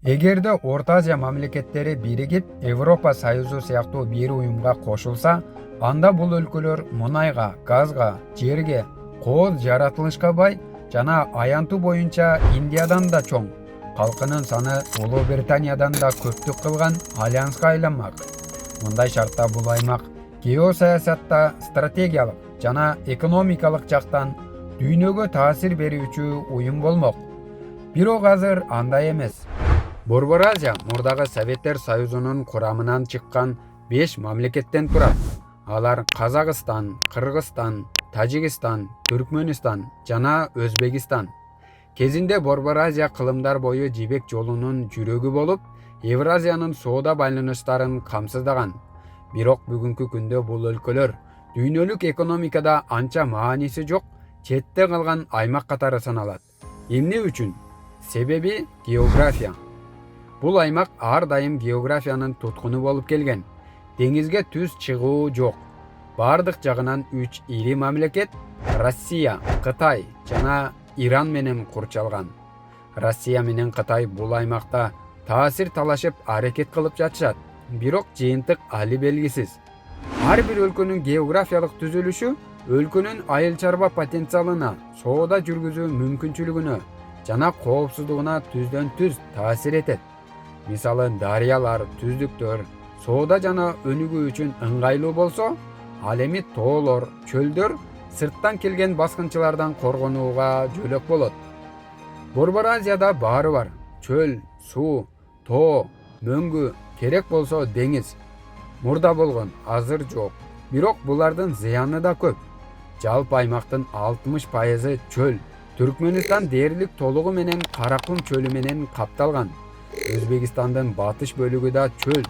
Эгерде Орта Азия мамлекеттери биригип Европа Союзу сыяктуу бир уюмга кошулса, анда бул өлкөлөр мунайга, газга, жерге, кооз жаратылышка бай жана аянтуу боюнча Индиядан да чоң, калкынын саны Улуу Британиядан да көптүк кылган альянска айланмак. Мындай шартта бул аймак геосаясатта стратегиялык жана экономикалык жактан дүйнөгө таасир берүүчү уюм болмок. Бирок азыр андай эмес. Борбор Азия мурдагы Советтер Союзунун курамынан чыккан 5 мамлекеттен турат. Алар Казакстан, Кыргызстан, Тажикстан, Түркмөнстан жана Өзбекистан. Кезинде Борбор Азия кылымдар бою жибек жолунун жүрөгү болуп, Евразиянын соода байланыштарын камсыздаган. Бирок бүгүнкү күндө бул өлкөлөр дүйнөлүк экономикада анча мааниси жок, четте калган аймак катары саналат. Эмне үчүн? Себеби география. Бул аймак ар дайым географиянын туткуну болуп келген. Деңизге түз чыгуу жок. Бардык жагынан 3 ири мамлекет Россия, Кытай жана Иран менен курчалган. Россия менен Кытай бул аймакта таасир талашып аракет кылып жатышат. Бирок жыйынтык али белгисиз. Ар бир өлкөнүн географиялык түзүлүшү өлкөнүн айыл чарба потенциалына, соода жүргүзүү мүмкүнчүлүгүнө жана коопсуздугуна түздөн түз таасир этет. Мисалы, дарыялар, түздүктөр соода жана өнүгүү үчүн ыңгайлуу болсо, ал эми тоолор, чөлдөр сырттан келген баскынчылардан коргонууга жөлөк болот. Борбор Азияда баары бар. Чөл, суу, тоо, мөңгү, керек болсо деңиз. Мурда болгон, азыр жок. Бирок булардын зыяны да көп. Жалпы аймактын 60% чөл. Түркмөнстан дээрлик толугу менен Каракум чөлү менен капталган. Өзбекстандын батыш бөлүгү да чөл.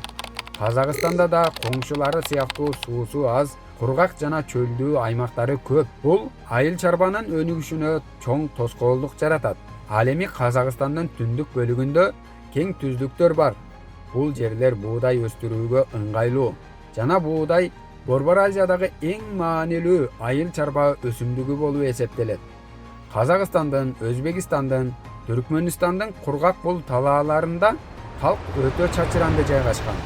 Казакстанда да коңшулары сыяктуу суусу аз, кургак жана чөлдүү аймактары көп. Бул айыл чарбанын өнүгүшүнө чоң тоскоолдук жаратат. Ал эми Казакстандын түндүк бөлүгүндө кең түздүктөр бар. Бул жерлер буудай өстүрүүгө ыңгайлуу. Жана буудай Борбор Азиядагы эң маанилүү айыл чарба өсүмдүгү болуп эсептелет. Казакстандын, Өзбекстандын, Түркмөнстандын кургак бул талааларында калк өтө чачыранды жайгашкан.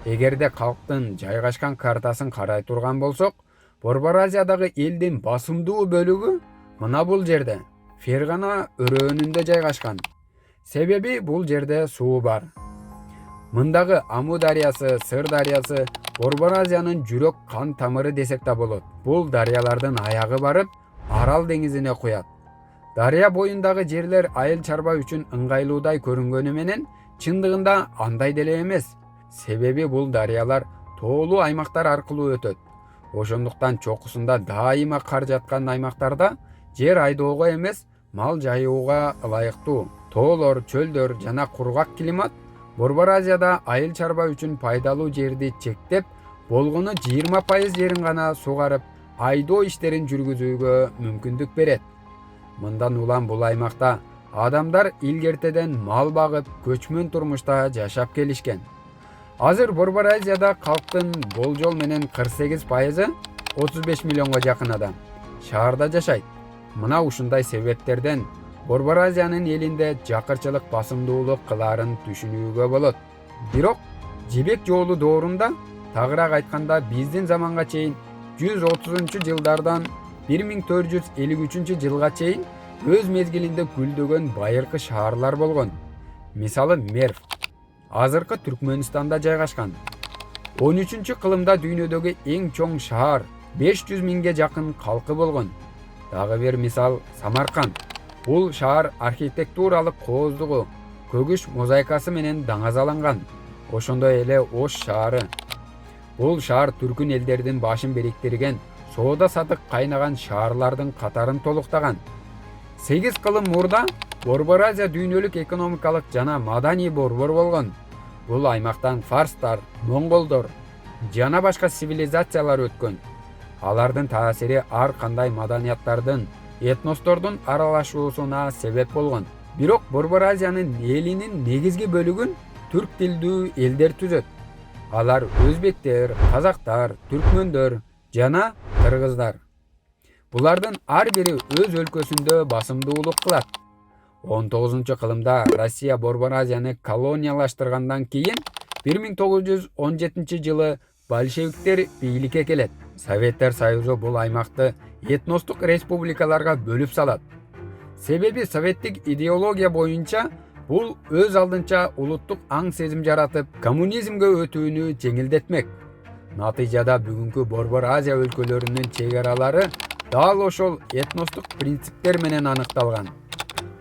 Эгерде калктын жайгашкан картасын карай турган болсок, Борбор Азиядагы элдин басымдуу бөлүгү мына бул жерде, Фергана өрөөнүндө жайгашкан. Себеби бул жерде суу бар. Мындагы Аму дарыясы, Сыр дарыясы Борбор Азиянын жүрөк кан тамыры десек да болот. Бул дарыялардын аягы барып, Арал деңизине куят. Дарыя боюндагы жерлер айыл чарба үчүн ыңгайлуудай көрүнгөнү менен, чындыгында андай деле эмес. Себеби бул дарыялар тоолуу аймактар аркылуу өтөт. Ошондуктан чокусунда дайыма кар жаткан аймактарда жер айдоого эмес, мал жайууга ылайыктуу. Тоолор, чөлдөр жана кургак климат Борбор Азияда айыл чарба үчүн пайдалуу жерди чектеп, болгону 20% жерин гана сугарып, айдоо иштерин жүргүзүүгө мүмкүндүк берет. Мындан улам бул аймакта адамдар илгертеден мал багып, көчмөн турмушта жашап келишкен. Азыр Борбор Азияда калктын болжол менен 48% 35 миллионго жакын адам шаарда жашайт. Мына ушундай себептерден Борбор Азиянын элинде жакырчылык басымдуулук кылаарын түшүнүүгө болот. Бирок жибек жолу доорунда, тагыраак айтканда биздин заманга чейин 130-жылдардан 1453-жылга чейин өз мезгилинде гүлдөгөн байыркы шаарлар болгон. Мисалы Мерв, азыркы Түркмөнстанда жайгашкан. 13-кылымда дүйнөдөгү эң чоң шаар, 500 миңге жакын калкы болгон. Дагы бир мисал Самарканд. Бул шаар архитектуралык кооздугу, көгүш мозаикасы менен даңазаланган. Ошондой эле Ош шаары. Бул шаар түркүн элдердин башын бириктирген, соода сатык кайнаган шаарлардын катарын толуктаган. 8 кылым мурда Борбор Азия дүйнөлүк экономикалык жана маданий борбор болгон. Бул аймактан фарстар, монголдор жана башка цивилизациялар өткөн. Алардын таасири ар кандай маданияттардын, этностордун аралашуусуна себеп болгон. Бирок Борбор Азиянын элинин негизги бөлүгүн түрк тилдүү элдер түзөт. Алар өзбектер, казактар, түркмөндөр жана кыргыздар. Булардын ар бири өз өлкөсүндө басымдуулук кылат. 19-кылымда Россия Борбор Азияны колониялаштыргандан кийин 1917-жылы большевиктер бийликке келет. Советтер Союзу бул аймакты этностук республикаларга бөлүп салат. Себеби советтик идеология боюнча бул өз алдынча улуттук аң сезим жаратып, коммунизмге өтүүнү жеңилдетмек. Натыйжада бүгүнкү Борбор Азия өлкөлөрүнүн чек аралары дал ошол этностук принциптер менен аныкталган.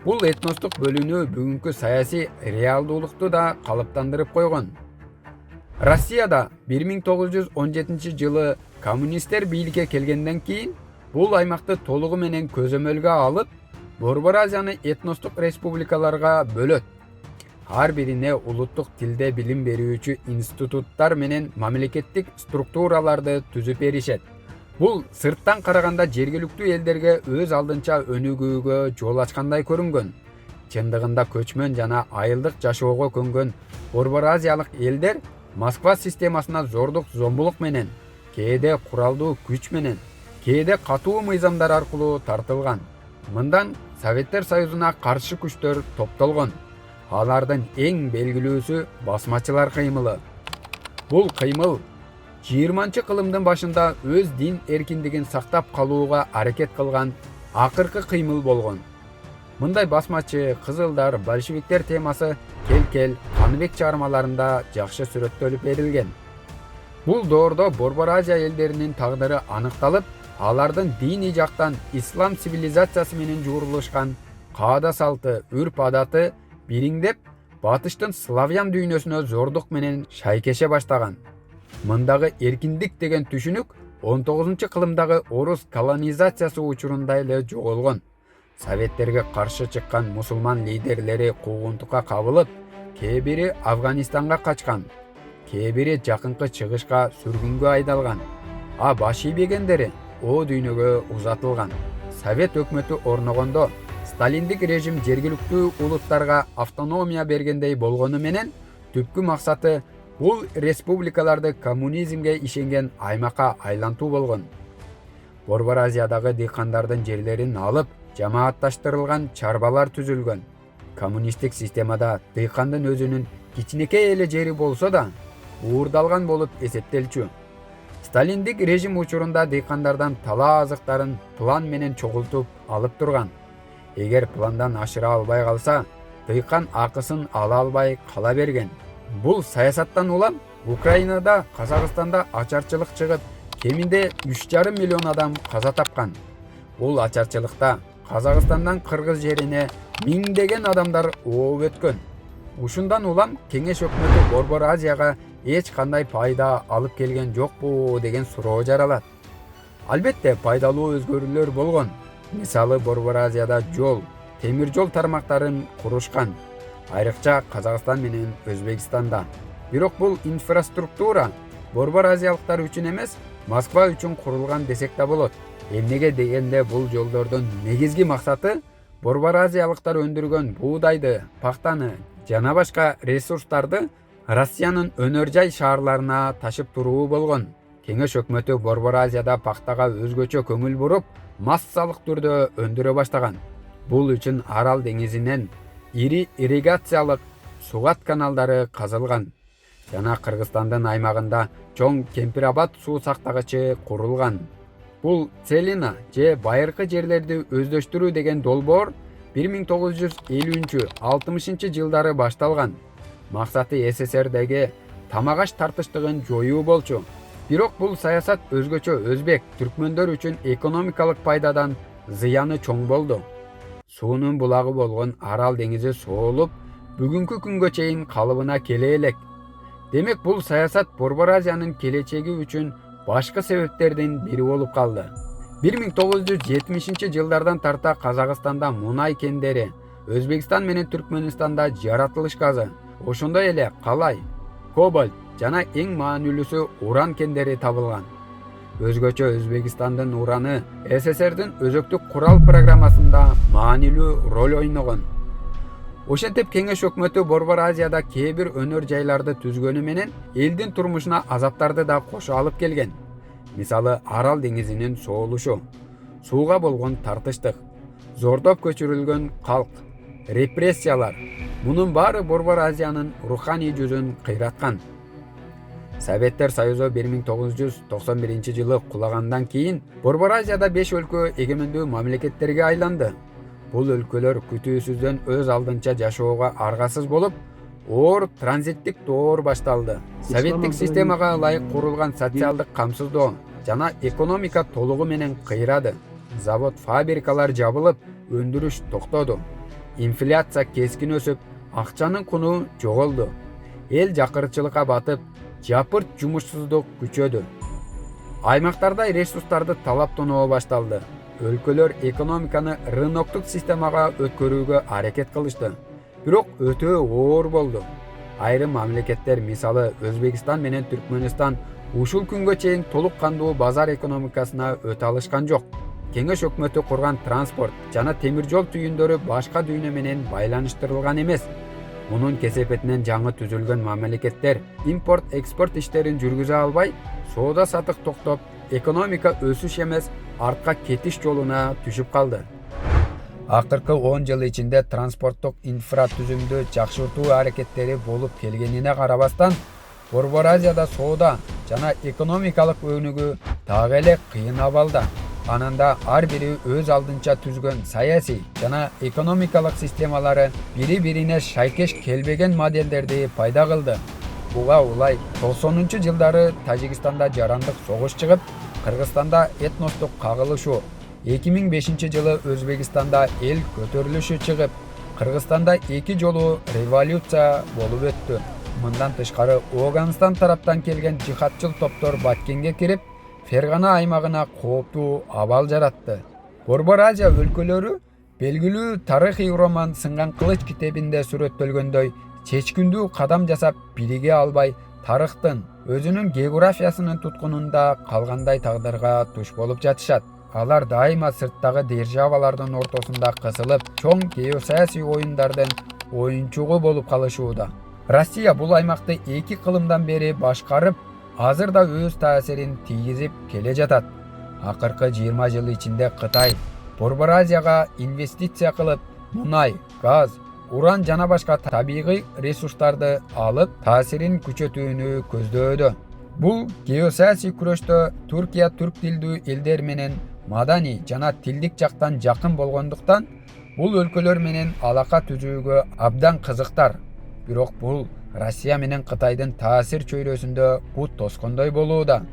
Бул этностук бөлүнүү бүгүнкү саясий реалдуулукту да калыптандырып койгон. Россияда 1917-жылы коммунисттер бийликке келгенден кийин бул аймакты толугу менен көзөмөлгө алып, Борбор Азияны этностук республикаларга бөлөт. Ар бирине улуттук тилде билим берүүчү институттар менен мамлекеттик структураларды түзүп беришет. Бул сырттан караганда жергиликтүү элдерге өз алдынча өнүгүүгө жол ачкандай көрүнгөн. Чындыгында көчмөн жана айылдык жашоого көнгөн Борбор Азиялык элдер Москва системасына зордук зомбулук менен, кээде куралдуу күч менен, кээде катуу мыйзамдар аркылуу тартылган. Мындан Советтер Союзуна каршы күчтөр топтолгон. Алардын эң белгилүүсү басмачылар кыймылы. Бул кыймыл 20-кылымдын башында өз дин эркиндигин сактап калууга аракет кылган акыркы кыймыл болгон. Мындай басмачы, кызылдар, большевиктер темасы Кел-Кел, Каныбек чыгармаларында жакшы сүрөттөлүп берилген. Бул доордо Борбор Азия элдеринин тагдыры аныкталып, алардын диний жактан ислам цивилизациясы менен жуурулушкан каада салты, үрп адаты бириңдеп, батыштын славян дүйнөсүнө зордук менен шайкеше баштаган. Мындагы эркиндик деген түшүнүк 19-кылымдагы орус колонизациясы учурунда эле жоголгон. Советтерге каршы чыккан мусулман лидерлери куугунтукка кабылып, кээ бири Афганистанга качкан, кээ бири жакынкы чыгышка сүргүнгө айдалган, а баш ийбегендери о дүйнөгө узатылган. Совет өкмөтү орногондо Сталиндик режим жергиликтүү улуттарга автономия бергендей болгону менен түпкү максаты бул республикаларды коммунизмге ишенген аймакка айлантуу болгон. Борбор Азиядагы дыйкандардын жерлерин алып, жамаатташтырылган чарбалар түзүлгөн. Коммунисттик системада дыйкандын өзүнүн кичинекей эле жери болсо да, уурдалган болуп эсептелчү. Сталиндик режим учурунда дыйкандардан талаа азыктарын план менен чогултуп алып турган. Эгер пландан ашыра албай калса, дыйкан акысын ала албай кала берген. Бул саясаттан улам Украинада, Казакстанда ачарчылык чыгып, кеминде 3,5 миллион адам каза тапкан. Бул ачарчылыкта Казакстандан Кыргыз жерине миңдеген адамдар ооп өткөн. Ушундан улам Кеңеш өкмөтү Борбор Азияга эч кандай пайда алып келген жокпу деген суроо жаралат. Албетте пайдалуу өзгөрүүлөр болгон. Мисалы Борбор Азияда жол, темир жол тармактарын курушкан. Айрыкча Казакстан менен Өзбекстанда. Бирок бул инфраструктура Борбор Азиялыктар үчүн эмес, Москва үчүн курулган десек да болот. Эмнеге дегенде бул жолдордун негизги максаты Борбор Азиялыктар өндүргөн буудайды, пактаны жана башка ресурстарды Россиянын өнөр жай шаарларына ташып туруу болгон. Кеңеш өкмөтү Борбор Азияда пактага өзгөчө көңүл буруп, массалык түрдө өндүрө баштаган. Бул үчүн Арал деңизинен ири ирригациялык сугат каналдары казылган. Жана Кыргызстандын аймагында чоң Кемпирабад суу сактагычы курулган. Бул Целина же байыркы жерлерди өздөштүрүү деген долбоор 1950-60 жылдары башталган. Максаты СССРдеги тамагаш тартыштыгын жоюу болчу. Бирок бул саясат өзгөчө өзбек, түркмөндөр үчүн экономикалык пайдадан зыяны чоң болду. Суунун булагы болгон Арал деңизи соолуп, бүгүнкү күнгө чейин калыбына келе элек. Демек бул саясат Борбор Азиянын келечеги үчүн башкы себептердин бири болуп калды. 1970 жылдардан тарта Казакстанда мунай кендери, Өзбекстан менен Түркмөнстанда жаратылыш газы, ошондой эле калай, кобальт жана эң маанилүүсү уран кендери табылган. Өзгөчө Өзбекстандын ураны СССРдин өзөктүк курал программасында маанилүү роль ойногон. Ошентип Кеңеш өкмөтү Борбор Азияда кээ бир өнөр жайларды түзгөнү менен элдин турмушуна азаптарды да кошо алып келген. Мисалы Арал деңизинин соолушу, сууга болгон тартыштык, зордоп көчүрүлгөн калк, репрессиялар. Мунун баары Борбор Азиянын руханий жүзүн кыйраткан. Советтер Союзу 1991-жылы кулагандан кийин Борбор Азияда 5 өлкө эгемендүү мамлекеттерге айланды. Бул өлкөлөр күтүүсүздөн өз алдынча жашоого аргасыз болуп, оор транзиттик доор башталды. Советтик системага ылайык курулган социалдык камсыздоо жана экономика толугу менен кыйрады. Завод, фабрикалар жабылып, өндүрүш токтоду. Инфляция кескин өсүп, акчанын куну жоголду. Эл жакырчылыкка батып, жапырт жумушсуздук күчөдү. Аймактарда ресурстарды талаптоноо башталды. Өлкөлөр экономиканы рыноктук системага өткөрүүгө аракет кылышты. Бирок өтө оор болду. Айрым мамлекеттер, мисалы Өзбекстан менен Түркмөнстан, ушул күнгө чейин толук кандуу базар экономикасына өтө алышкан жок. Кеңеш өкмөтү курган транспорт жана темир жол түйүндөрү башка дүйнө менен байланыштырылган эмес. Мунун кесепетинен жаңы түзүлгөн мамлекеттер импорт-экспорт иштерин жүргүзө албай, соода сатык токтоп, экономика өсүш эмес, артка кетиш жолуна түшүп калды. Акыркы 10 жыл ичинде транспорттук инфратүзүмдү жакшыртуу аракеттери болуп келгенине карабастан, Борбор Азияда соода жана экономикалык өнүгүү дагы эле кыйын абалда. Ананда ар бири өз алдынча түзгөн саясий жана экономикалык системалары бири-бирине шайкеш келбеген моделдерди пайда кылды. Буга улай 90-жылдары Тажикстанда жарандык согуш чыгып, Кыргызстанда этностук кагылышуу, 2005-жылы Өзбекстанда эл көтөрүлүшү чыгып, Кыргызстанда 2 жолу революция болуп өттү. Мындан тышкары Афганистан тараптан келген жихадчыл топтор Баткенге кирип, Фергана аймагына кооптуу абал жаратты. Борбор Азия өлкөлөрү белгилүү тарыхый роман Сынган кылыч китебинде сүрөттөлгөндөй чечкиндүү кадам жасап бириге албай, тарыхтын өзүнүн географиясынын туткунунда калгандай тагдырга туш болуп жатышат. Алар дайыма сырттагы державалардын ортосунда кысылып, чоң геосаясий оюндардын оюнчугу болуп калышууда. Россия бул аймакты 2 кылымдан бери башкарып, азырда өз таасирин тийгизип келе жатат. Акыркы 20 жыл ичинде Кытай Борбор Азияга инвестиция кылып, мунай, газ, уран жана башка табигый ресурстарды алып, таасирин күчөтүүнү көздөөдө. Бул геосаясий күрөштө Туркия түрк тилдүү элдер менен маданий жана тилдик жактан жакын болгондуктан, бул өлкөлөр менен алака түзүүгө абдан кызыктар. Бирок бул Россия менен Кытайдын таасир чөйрөсүндө бут тоскондой болууда.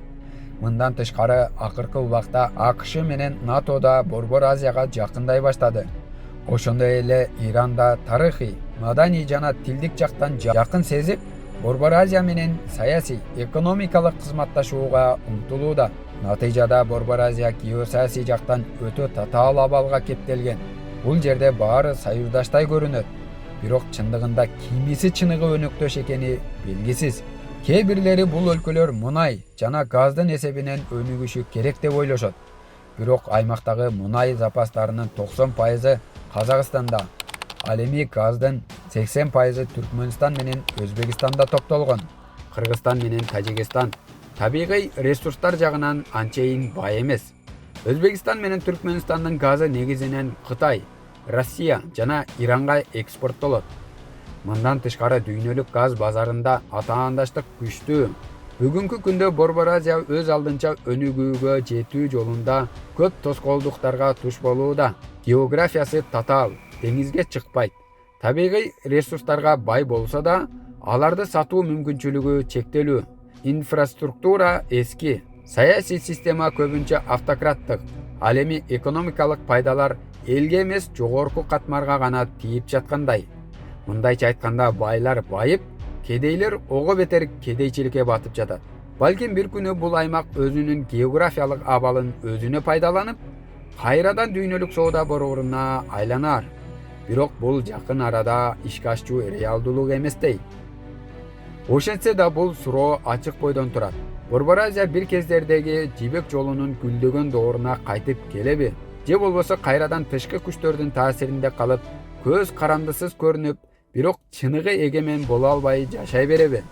Мындан тышкары акыркы убакта АКШ менен НАТО да Борбор Азияга жакындай баштады. Ошондой эле Иранда тарыхый, маданий жана тилдик жактан жакын сезип, Борбор Азия менен саясий, экономикалык кызматташууга умтулууда. Натыйжада Борбор Азия геосаясий жактан өтө татаал абалга кептелген. Бул жерде баары союздаштай көрүнөт. Бирок чындыгында кимиси чыныгы өнөктөш экени белгисиз. Кээ бирлери бул өлкөлөр мунай жана газдын эсебинен өнүгүшү керек деп ойлошот. Бирок аймактагы мунай запастарынын 90% Казакстанда, ал эми газдын 80% Түркмөнстан менен Өзбекстанда топтолгон. Кыргызстан менен Тажикстан табигый ресурстар жагынан анчейин бай эмес. Өзбекстан менен Түркмөнстандын газы негизинен Кытай, Россия жана Иранга экспорттолот. Мындан тышкары дүйнөлүк газ базарында атаандаштык күчтүү. Бүгүнкү күндө Борбор Азия өз алдынча өнүгүүгө жетүү жолунда көп тоскоолдуктарга туш болууда. Географиясы татаал, деңизге чыкпайт. Табигый ресурстарга бай болсо да, аларды сатуу мүмкүнчүлүгү чектелүү. Инфраструктура эски, саясий система көбүнчө автократтык. Ал эми экономикалык пайдалар элге эмес жогорку катмарга гана тийип жаткандай. Мындайча айтканда байлар байып, кедейлер ого бетер кедейчиликке батып жатат. Балким бир күнү бул аймак өзүнүн географиялык абалын өзүнө пайдаланып, кайрадан дүйнөлүк соода борборуна айланар. Бирок бул жакын арада ишке ашчу реалдуулук эместей. Ошентсе да бул суроо ачык бойдон турат. Борбор Азия бир кездердеги жибек жолунун гүлдөгөн дооруна кайтып келеби? Же болбосо кайрадан тышкы күчтөрдүн таасиринде калып, көз карандысыз көрүнүп, бирок чыныгы эгемен боло албай жашай береби?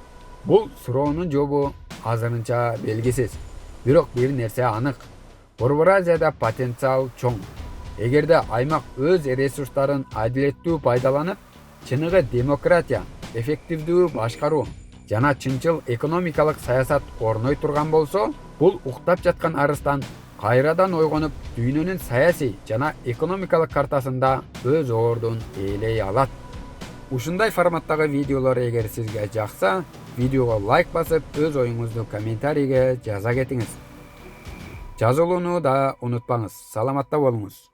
Бул суроонун жообу азырынча белгисиз. Бирок бир нерсе анык. Борбор Азияда потенциал чоң. Эгерде аймак өз ресурстарын адилеттүү пайдаланып, чыныгы демократия, эффективдүү башкаруу жана чынчыл экономикалык саясат орной турган болсо, бул уктап жаткан арыстан кайрадан ойгонуп, дүйнөнүн саясий жана экономикалык картасында өз ордун ээлей алат. Ушундай форматтагы видеолор эгер сизге жакса, видеого лайк басып, өз оюңузду комментарийге жаза кетиңиз. Жазылууну да унутпаңыз. Саламатта болуңуз.